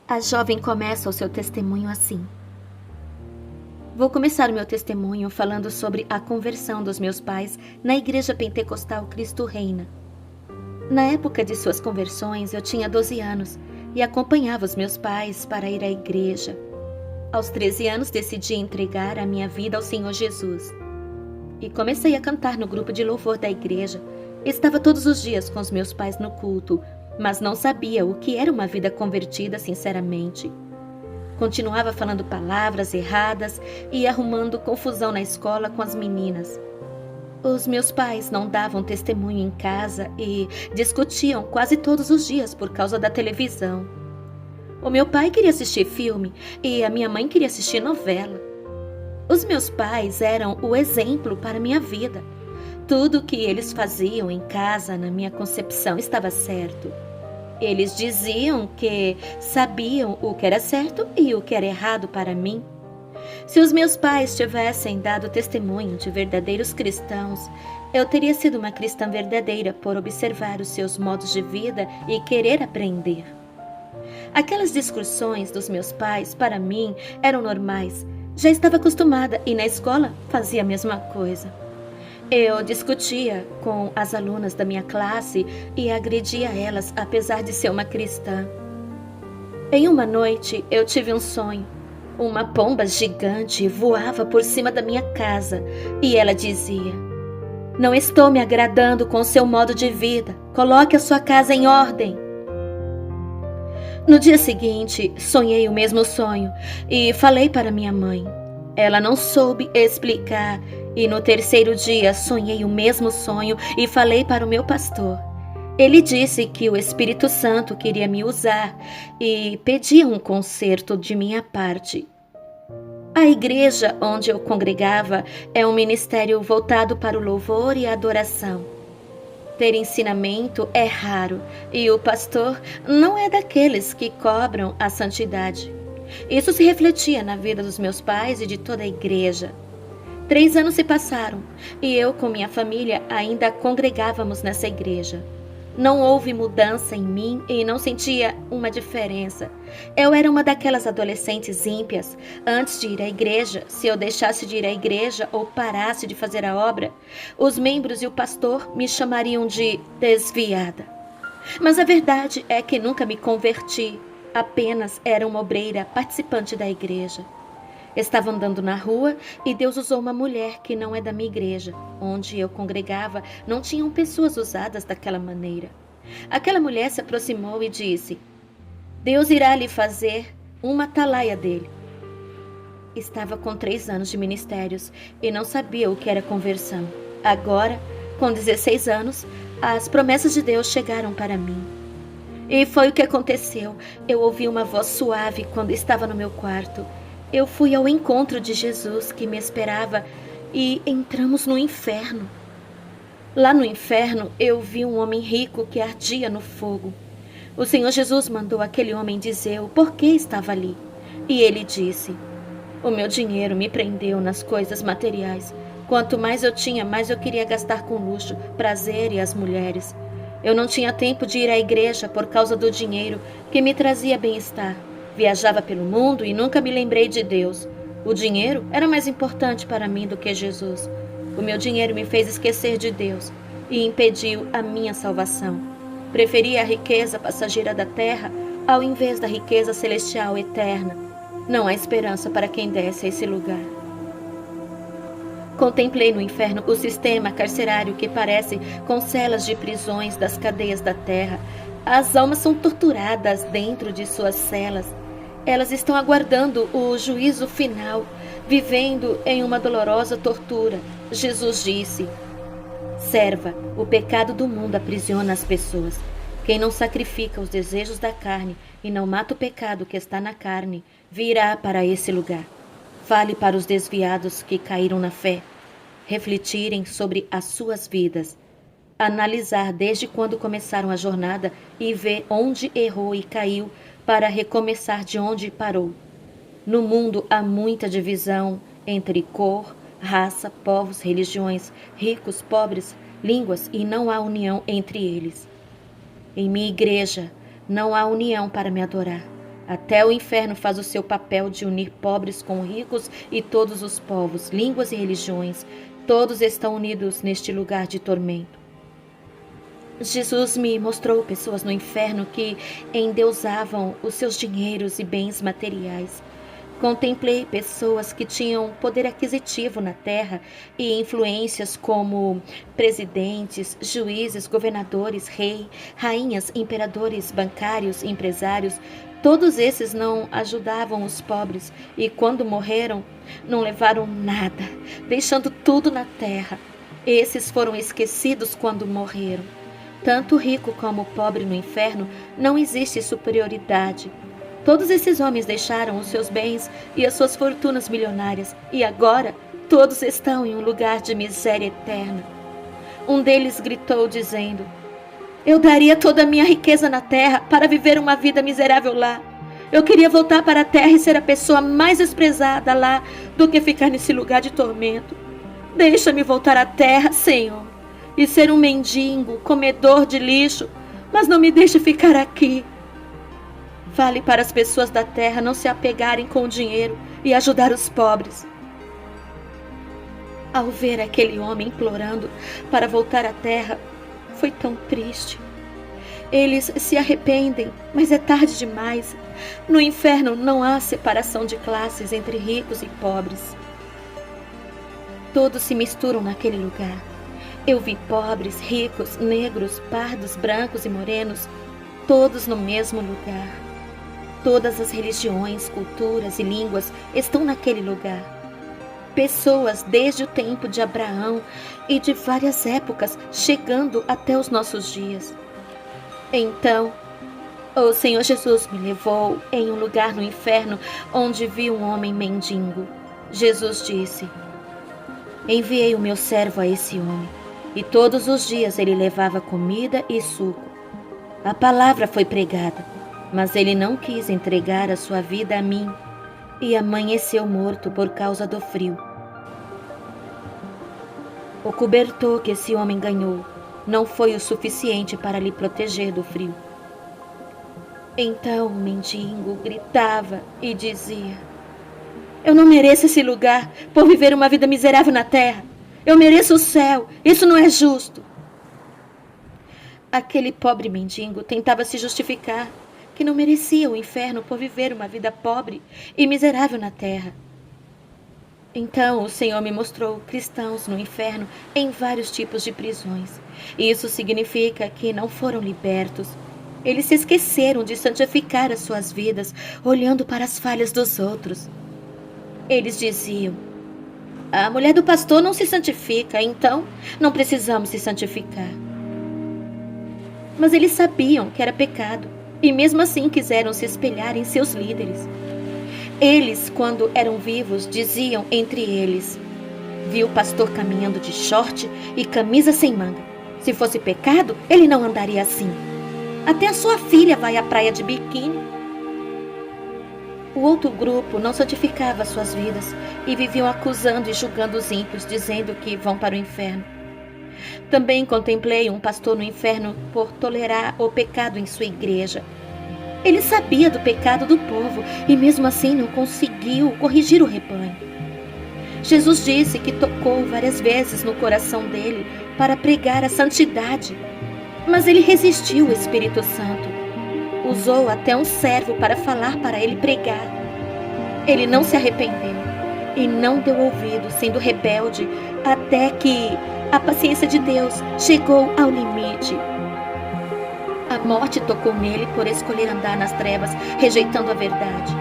A jovem começa o seu testemunho assim: Vou começar o meu testemunho falando sobre a conversão dos meus pais na Igreja Pentecostal Cristo Reina. Na época de suas conversões, eu tinha 12 anos e acompanhava os meus pais para ir à igreja. Aos 13 anos, decidi entregar a minha vida ao Senhor Jesus. E comecei a cantar no grupo de louvor da igreja. Estava todos os dias com os meus pais no culto, mas não sabia o que era uma vida convertida sinceramente. Continuava falando palavras erradas e arrumando confusão na escola com as meninas. Os meus pais não davam testemunho em casa e discutiam quase todos os dias por causa da televisão. O meu pai queria assistir filme e a minha mãe queria assistir novela. Os meus pais eram o exemplo para minha vida. Tudo o que eles faziam em casa, na minha concepção, estava certo. Eles diziam que sabiam o que era certo e o que era errado para mim. Se os meus pais tivessem dado testemunho de verdadeiros cristãos, eu teria sido uma cristã verdadeira por observar os seus modos de vida e querer aprender. Aquelas discussões dos meus pais, para mim, eram normais. Já estava acostumada e na escola fazia a mesma coisa. Eu discutia com as alunas da minha classe e agredia elas, apesar de ser uma cristã. Em uma noite, eu tive um sonho. Uma pomba gigante voava por cima da minha casa e ela dizia: Não estou me agradando com seu modo de vida. Coloque a sua casa em ordem. No dia seguinte, sonhei o mesmo sonho e falei para minha mãe. Ela não soube explicar e no terceiro dia sonhei o mesmo sonho e falei para o meu pastor. Ele disse que o Espírito Santo queria me usar e pedia um conserto de minha parte. A igreja onde eu congregava é um ministério voltado para o louvor e a adoração. Ter ensinamento é raro e o pastor não é daqueles que cobram a santidade. Isso se refletia na vida dos meus pais e de toda a igreja. 3 anos se passaram e eu com minha família ainda congregávamos nessa igreja. Não houve mudança em mim e não sentia uma diferença. Eu era uma daquelas adolescentes ímpias. Antes de ir à igreja, se eu deixasse de ir à igreja ou parasse de fazer a obra, os membros e o pastor me chamariam de desviada. Mas a verdade é que nunca me converti. Apenas era uma obreira participante da igreja. Estava andando na rua e Deus usou uma mulher que não é da minha igreja. Onde eu congregava, não tinham pessoas usadas daquela maneira. Aquela mulher se aproximou e disse: Deus irá lhe fazer uma atalaia dele. Estava com 3 anos de ministérios e não sabia o que era conversão. Agora, com 16 anos, as promessas de Deus chegaram para mim. E foi o que aconteceu. Eu ouvi uma voz suave quando estava no meu quarto. Eu fui ao encontro de Jesus que me esperava e entramos no inferno. Lá no inferno eu vi um homem rico que ardia no fogo. O Senhor Jesus mandou aquele homem dizer o porquê estava ali. E ele disse: O meu dinheiro me prendeu nas coisas materiais. Quanto mais eu tinha, mais eu queria gastar com luxo, prazer e as mulheres. Eu não tinha tempo de ir à igreja por causa do dinheiro que me trazia bem-estar. Viajava pelo mundo e nunca me lembrei de Deus. O dinheiro era mais importante para mim do que Jesus. O meu dinheiro me fez esquecer de Deus e impediu a minha salvação. Preferi a riqueza passageira da terra ao invés da riqueza celestial eterna. Não há esperança para quem desce a esse lugar. Contemplei no inferno o sistema carcerário que parece com celas de prisões das cadeias da terra. As almas são torturadas dentro de suas celas. Elas estão aguardando o juízo final, vivendo em uma dolorosa tortura. Jesus disse: Serva, o pecado do mundo aprisiona as pessoas. Quem não sacrifica os desejos da carne e não mata o pecado que está na carne, virá para esse lugar. Fale para os desviados que caíram na fé, refletirem sobre as suas vidas, analisar desde quando começaram a jornada e ver onde errou e caiu para recomeçar de onde parou. No mundo há muita divisão entre cor, raça, povos, religiões, ricos, pobres, línguas e não há união entre eles. Em minha igreja não há união para me adorar. Até o inferno faz o seu papel de unir pobres com ricos e todos os povos, línguas e religiões. Todos estão unidos neste lugar de tormento. Jesus me mostrou pessoas no inferno que endeusavam os seus dinheiros e bens materiais. Contemplei pessoas que tinham poder aquisitivo na terra e influências como presidentes, juízes, governadores, rainhas, imperadores, bancários, empresários. Todos esses não ajudavam os pobres e, quando morreram, não levaram nada, deixando tudo na terra. Esses foram esquecidos quando morreram. Tanto o rico como o pobre no inferno não existe superioridade. Todos esses homens deixaram os seus bens e as suas fortunas milionárias e agora todos estão em um lugar de miséria eterna. Um deles gritou dizendo: "Eu daria toda a minha riqueza na terra para viver uma vida miserável lá. Eu queria voltar para a terra e ser a pessoa mais desprezada lá do que ficar nesse lugar de tormento. Deixa-me voltar à terra, Senhor, e ser um mendigo, comedor de lixo, mas não me deixe ficar aqui." Vale para as pessoas da terra não se apegarem com o dinheiro e ajudar os pobres. Ao ver aquele homem implorando para voltar à terra, foi tão triste. Eles se arrependem, mas é tarde demais. No inferno não há separação de classes entre ricos e pobres. Todos se misturam naquele lugar. Eu vi pobres, ricos, negros, pardos, brancos e morenos, todos no mesmo lugar. Todas as religiões, culturas e línguas estão naquele lugar. Pessoas desde o tempo de Abraão e de várias épocas, chegando até os nossos dias. Então, o Senhor Jesus me levou em um lugar no inferno onde vi um homem mendigo. Jesus disse: "Enviei o meu servo a esse homem, e todos os dias ele levava comida e suco. A palavra foi pregada, mas ele não quis entregar a sua vida a mim e amanheceu morto por causa do frio." O cobertor que esse homem ganhou não foi o suficiente para lhe proteger do frio. Então o mendigo gritava e dizia: "Eu não mereço esse lugar por viver uma vida miserável na terra. Eu mereço o céu, isso não é justo." Aquele pobre mendigo tentava se justificar que não merecia o inferno por viver uma vida pobre e miserável na terra. Então o Senhor me mostrou cristãos no inferno em vários tipos de prisões. Isso significa que não foram libertos. Eles se esqueceram de santificar as suas vidas, olhando para as falhas dos outros. Eles diziam: "A mulher do pastor não se santifica, então não precisamos se santificar." Mas eles sabiam que era pecado e mesmo assim quiseram se espelhar em seus líderes. Eles, quando eram vivos, diziam entre eles: "Vi o pastor caminhando de short e camisa sem manga. Se fosse pecado, ele não andaria assim. Até a sua filha vai à praia de biquíni." O outro grupo não santificava suas vidas e viviam acusando e julgando os ímpios, dizendo que vão para o inferno. Também contemplei um pastor no inferno por tolerar o pecado em sua igreja. Ele sabia do pecado do povo e mesmo assim não conseguiu corrigir o rebanho. Jesus disse que tocou várias vezes no coração dele para pregar a santidade, mas ele resistiu ao Espírito Santo. Usou até um servo para falar para ele pregar. Ele não se arrependeu e não deu ouvido, sendo rebelde, até que a paciência de Deus chegou ao limite. A morte tocou nele por escolher andar nas trevas, rejeitando a verdade.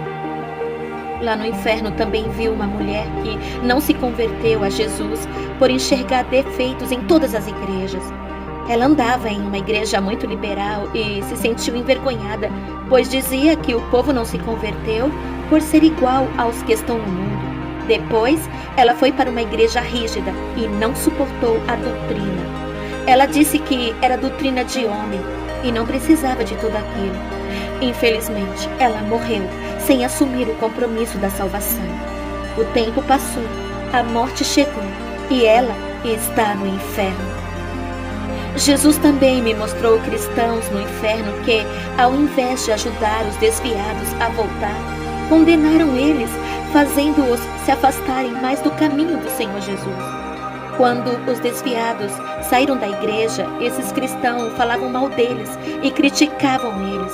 Lá no inferno também viu uma mulher que não se converteu a Jesus por enxergar defeitos em todas as igrejas. Ela andava em uma igreja muito liberal e se sentiu envergonhada, pois dizia que o povo não se converteu por ser igual aos que estão no mundo. Depois, ela foi para uma igreja rígida e não suportou a doutrina. Ela disse que era doutrina de homem e não precisava de tudo aquilo. Infelizmente, ela morreu sem assumir o compromisso da salvação. O tempo passou, a morte chegou e ela está no inferno. Jesus também me mostrou cristãos no inferno que, ao invés de ajudar os desviados a voltar, condenaram eles, fazendo-os se afastarem mais do caminho do Senhor Jesus. Quando os desviados saíram da igreja, esses cristãos falavam mal deles e criticavam eles.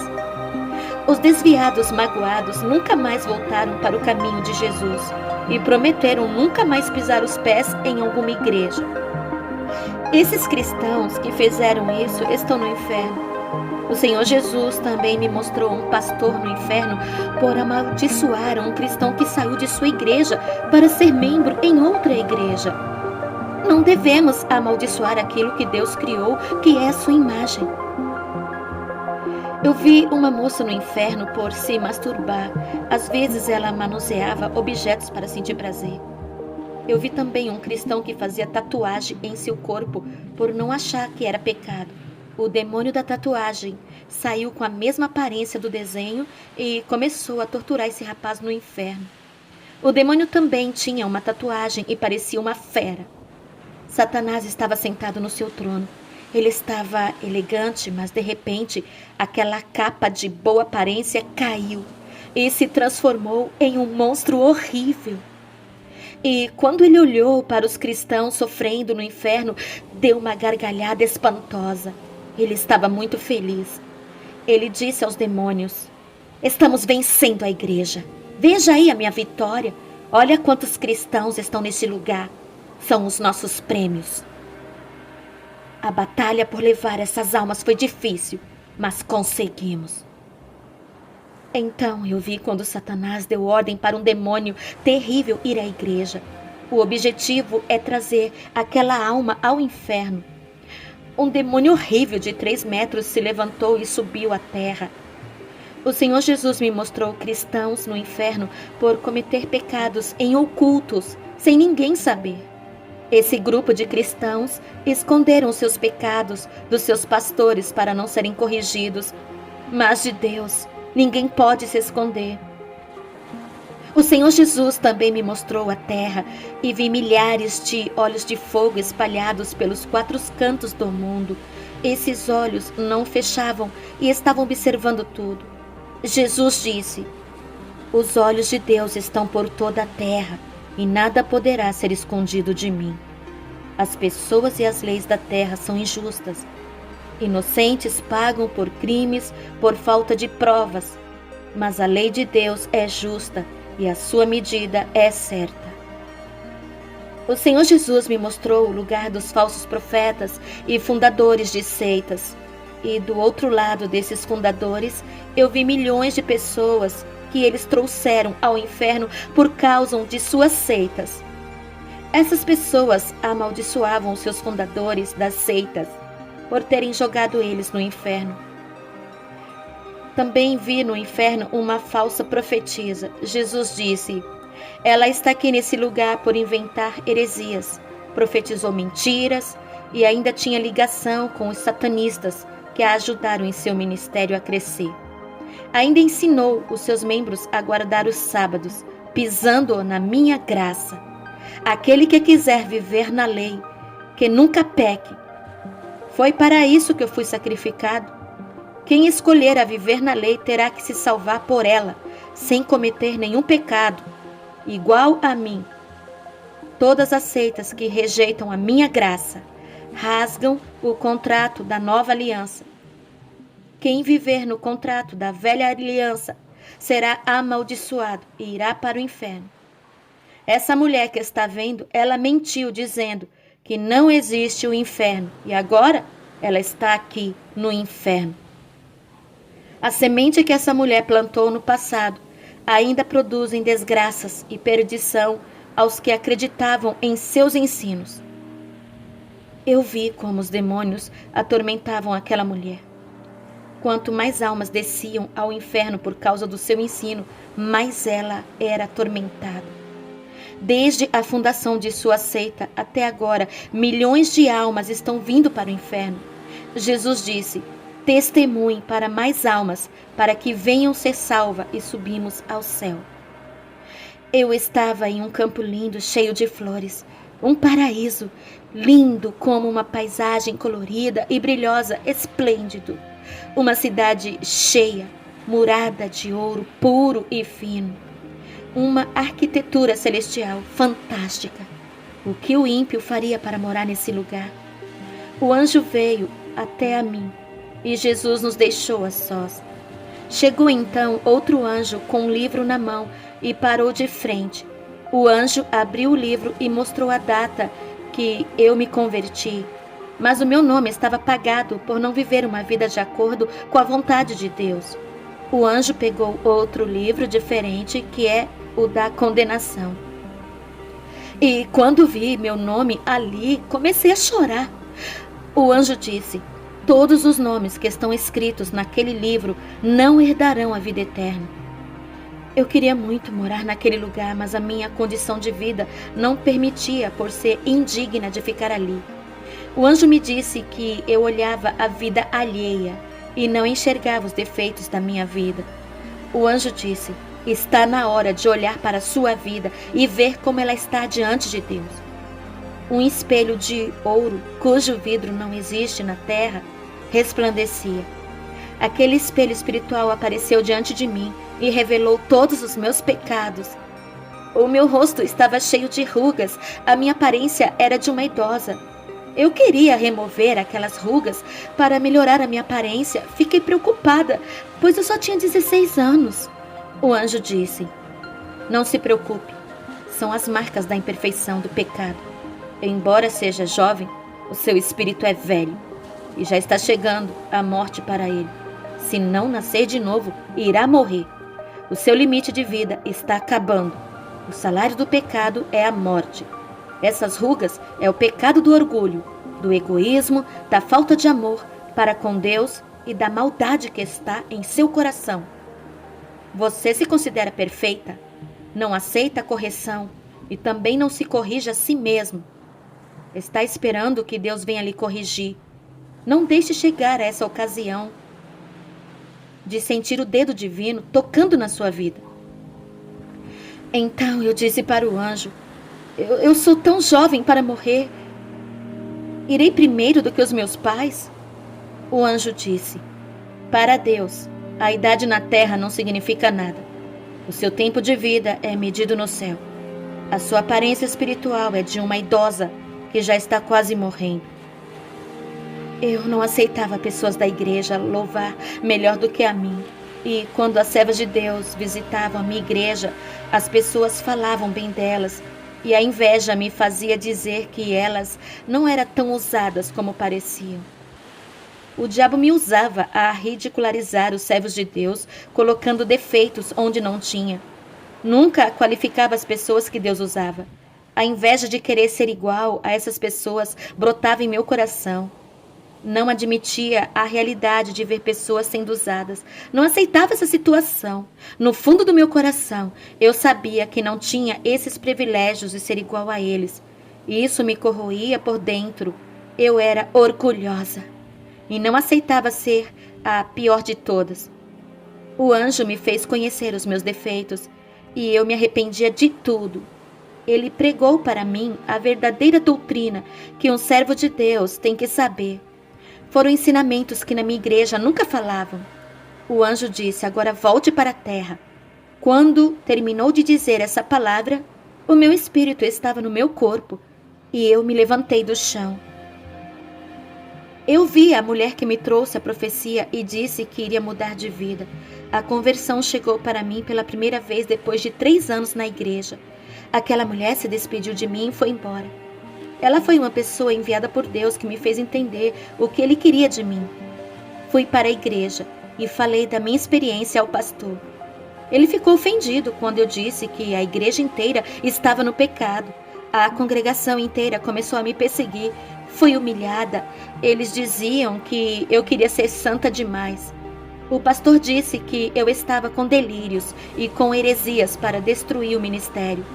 Os desviados magoados nunca mais voltaram para o caminho de Jesus e prometeram nunca mais pisar os pés em alguma igreja. Esses cristãos que fizeram isso estão no inferno. O Senhor Jesus também me mostrou um pastor no inferno por amaldiçoar um cristão que saiu de sua igreja para ser membro em outra igreja. Não devemos amaldiçoar aquilo que Deus criou, que é a sua imagem. Eu vi uma moça no inferno por se masturbar. Às vezes ela manuseava objetos para sentir prazer. Eu vi também um cristão que fazia tatuagem em seu corpo por não achar que era pecado. O demônio da tatuagem saiu com a mesma aparência do desenho e começou a torturar esse rapaz no inferno. O demônio também tinha uma tatuagem e parecia uma fera. Satanás estava sentado no seu trono. Ele estava elegante, mas de repente aquela capa de boa aparência caiu e se transformou em um monstro horrível. E quando ele olhou para os cristãos sofrendo no inferno, deu uma gargalhada espantosa. Ele estava muito feliz. Ele disse aos demônios: "Estamos vencendo a igreja. Veja aí a minha vitória. Olha quantos cristãos estão neste lugar. São os nossos prêmios." A batalha por levar essas almas foi difícil, mas conseguimos. Então eu vi quando Satanás deu ordem para um demônio terrível ir à igreja. O objetivo é trazer aquela alma ao inferno. Um demônio horrível de 3 metros se levantou e subiu à terra. O Senhor Jesus me mostrou cristãos no inferno por cometer pecados em ocultos, sem ninguém saber. Esse grupo de cristãos esconderam seus pecados dos seus pastores para não serem corrigidos, mas de Deus ninguém pode se esconder. O Senhor Jesus também me mostrou a terra e vi milhares de olhos de fogo espalhados pelos 4 cantos do mundo. Esses olhos não fechavam e estavam observando tudo. Jesus disse: "Os olhos de Deus estão por toda a terra e nada poderá ser escondido de mim. As pessoas e as leis da terra são injustas. Inocentes pagam por crimes por falta de provas, mas a lei de Deus é justa e a sua medida é certa." O Senhor Jesus me mostrou o lugar dos falsos profetas e fundadores de seitas. E do outro lado desses fundadores, eu vi milhões de pessoas que eles trouxeram ao inferno por causa de suas seitas. Essas pessoas amaldiçoavam os seus fundadores das seitas por terem jogado eles no inferno. Também vi no inferno uma falsa profetisa. Jesus disse: "Ela está aqui nesse lugar por inventar heresias, profetizou mentiras e ainda tinha ligação com os satanistas que a ajudaram em seu ministério a crescer. Ainda ensinou os seus membros a guardar os sábados, pisando na minha graça. Aquele que quiser viver na lei, que nunca peque. Foi para isso que eu fui sacrificado. Quem escolher a viver na lei terá que se salvar por ela, sem cometer nenhum pecado, igual a mim. Todas as seitas que rejeitam a minha graça rasgam o contrato da nova aliança. Quem viver no contrato da velha aliança será amaldiçoado e irá para o inferno. Essa mulher que está vendo, ela mentiu dizendo que não existe o inferno e agora ela está aqui no inferno. A semente que essa mulher plantou no passado ainda produzem desgraças e perdição aos que acreditavam em seus ensinos. Eu vi como os demônios atormentavam aquela mulher. Quanto mais almas desciam ao inferno por causa do seu ensino, mais ela era atormentada. Desde a fundação de sua seita até agora, milhões de almas estão vindo para o inferno. Jesus disse: "Testemunhe para mais almas, para que venham ser salvas e subimos ao céu." Eu estava em um campo lindo, cheio de flores. Um paraíso, lindo como uma paisagem colorida e brilhosa, esplêndido. Uma cidade cheia, murada de ouro puro e fino. Uma arquitetura celestial fantástica. O que o ímpio faria para morar nesse lugar? O anjo veio até a mim e Jesus nos deixou a sós. Chegou então outro anjo com um livro na mão e parou de frente. O anjo abriu o livro e mostrou a data que eu me converti. Mas o meu nome estava apagado por não viver uma vida de acordo com a vontade de Deus. O anjo pegou outro livro diferente, que é o da condenação. E quando vi meu nome ali, comecei a chorar. O anjo disse: todos os nomes que estão escritos naquele livro não herdarão a vida eterna. Eu queria muito morar naquele lugar, mas a minha condição de vida não permitia, por ser indigna de ficar ali. O anjo me disse que eu olhava a vida alheia e não enxergava os defeitos da minha vida. O anjo disse: está na hora de olhar para a sua vida e ver como ela está diante de Deus. Um espelho de ouro, cujo vidro não existe na terra, resplandecia. Aquele espelho espiritual apareceu diante de mim e revelou todos os meus pecados. O meu rosto estava cheio de rugas, a minha aparência era de uma idosa. Eu queria remover aquelas rugas para melhorar a minha aparência. Fiquei preocupada, pois eu só tinha 16 anos. O anjo disse: não se preocupe, são as marcas da imperfeição do pecado. Embora seja jovem, o seu espírito é velho e já está chegando a morte para ele. Se não nascer de novo, irá morrer. O seu limite de vida está acabando. O salário do pecado é a morte. Essas rugas é o pecado do orgulho, do egoísmo, da falta de amor para com Deus e da maldade que está em seu coração. Você se considera perfeita, não aceita a correção e também não se corrige a si mesmo. Está esperando que Deus venha lhe corrigir. Não deixe chegar a essa ocasião de sentir o dedo divino tocando na sua vida. Então eu disse para o anjo: eu sou tão jovem para morrer. Irei primeiro do que os meus pais? O anjo disse: para Deus, a idade na terra não significa nada. O seu tempo de vida é medido no céu. A sua aparência espiritual é de uma idosa que já está quase morrendo. Eu não aceitava pessoas da igreja louvar melhor do que a mim. E quando as servas de Deus visitavam a minha igreja, as pessoas falavam bem delas. E a inveja me fazia dizer que elas não eram tão ousadas como pareciam. O diabo me usava a ridicularizar os servos de Deus, colocando defeitos onde não tinha. Nunca qualificava as pessoas que Deus usava. A inveja de querer ser igual a essas pessoas brotava em meu coração. Não admitia a realidade de ver pessoas sendo usadas. Não aceitava essa situação. No fundo do meu coração, eu sabia que não tinha esses privilégios de ser igual a eles. E isso me corroía por dentro. Eu era orgulhosa e não aceitava ser a pior de todas. O anjo me fez conhecer os meus defeitos e eu me arrependia de tudo. Ele pregou para mim a verdadeira doutrina que um servo de Deus tem que saber. Foram ensinamentos que na minha igreja nunca falavam. O anjo disse: agora volte para a terra. Quando terminou de dizer essa palavra, o meu espírito estava no meu corpo e eu me levantei do chão. Eu vi a mulher que me trouxe a profecia e disse que iria mudar de vida. A conversão chegou para mim pela primeira vez depois de 3 anos na igreja. Aquela mulher se despediu de mim e foi embora. Ela foi uma pessoa enviada por Deus que me fez entender o que Ele queria de mim. Fui para a igreja e falei da minha experiência ao pastor. Ele ficou ofendido quando eu disse que a igreja inteira estava no pecado. A congregação inteira começou a me perseguir. Fui humilhada. Eles diziam que eu queria ser santa demais. O pastor disse que eu estava com delírios e com heresias para destruir o ministério.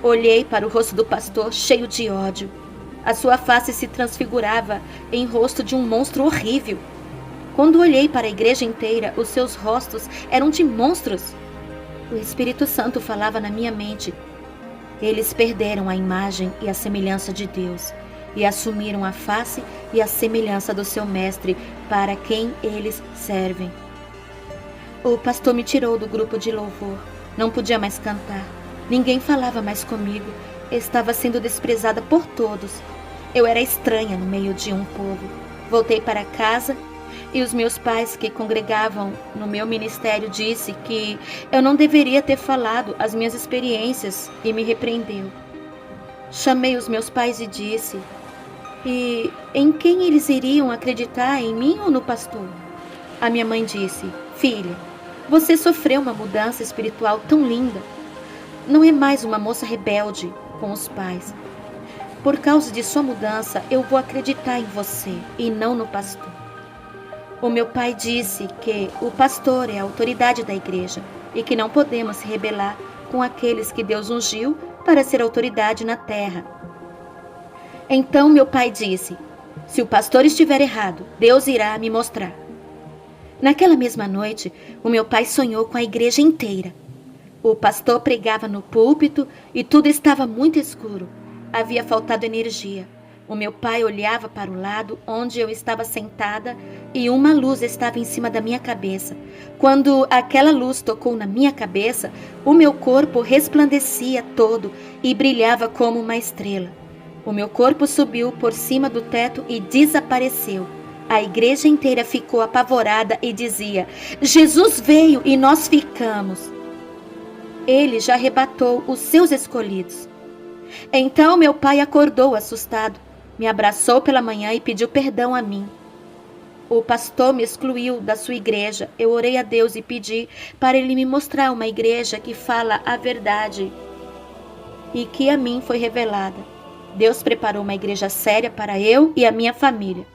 Olhei para o rosto do pastor cheio de ódio. A sua face se transfigurava em rosto de um monstro horrível. Quando olhei para a igreja inteira, os seus rostos eram de monstros. O Espírito Santo falava na minha mente: Eles perderam a imagem e a semelhança de Deus e assumiram a face e a semelhança do seu mestre para quem eles servem. O pastor me tirou do grupo de louvor. Não podia mais cantar. Ninguém falava mais comigo. Estava sendo desprezada por todos. Eu era estranha no meio de um povo. Voltei para casa e os meus pais que congregavam no meu ministério disse que eu não deveria ter falado as minhas experiências e me repreendeu. Chamei os meus pais e disse: e em quem eles iriam acreditar, em mim ou no pastor? A minha mãe disse: filha, você sofreu uma mudança espiritual tão linda. Não é mais uma moça rebelde com os pais. Por causa de sua mudança, eu vou acreditar em você e não no pastor. O meu pai disse que o pastor é a autoridade da igreja e que não podemos se rebelar com aqueles que Deus ungiu para ser autoridade na terra. Então meu pai disse: se o pastor estiver errado, Deus irá me mostrar. Naquela mesma noite, o meu pai sonhou com a igreja inteira. O pastor pregava no púlpito e tudo estava muito escuro. Havia faltado energia. O meu pai olhava para o lado onde eu estava sentada e uma luz estava em cima da minha cabeça. Quando aquela luz tocou na minha cabeça, o meu corpo resplandecia todo e brilhava como uma estrela. O meu corpo subiu por cima do teto e desapareceu. A igreja inteira ficou apavorada e dizia: Jesus veio e nós ficamos. Ele já arrebatou os seus escolhidos. Então meu pai acordou assustado, me abraçou pela manhã e pediu perdão a mim. O pastor me excluiu da sua igreja. Eu orei a Deus e pedi para ele me mostrar uma igreja que fala a verdade e que a mim foi revelada. Deus preparou uma igreja séria para eu e a minha família.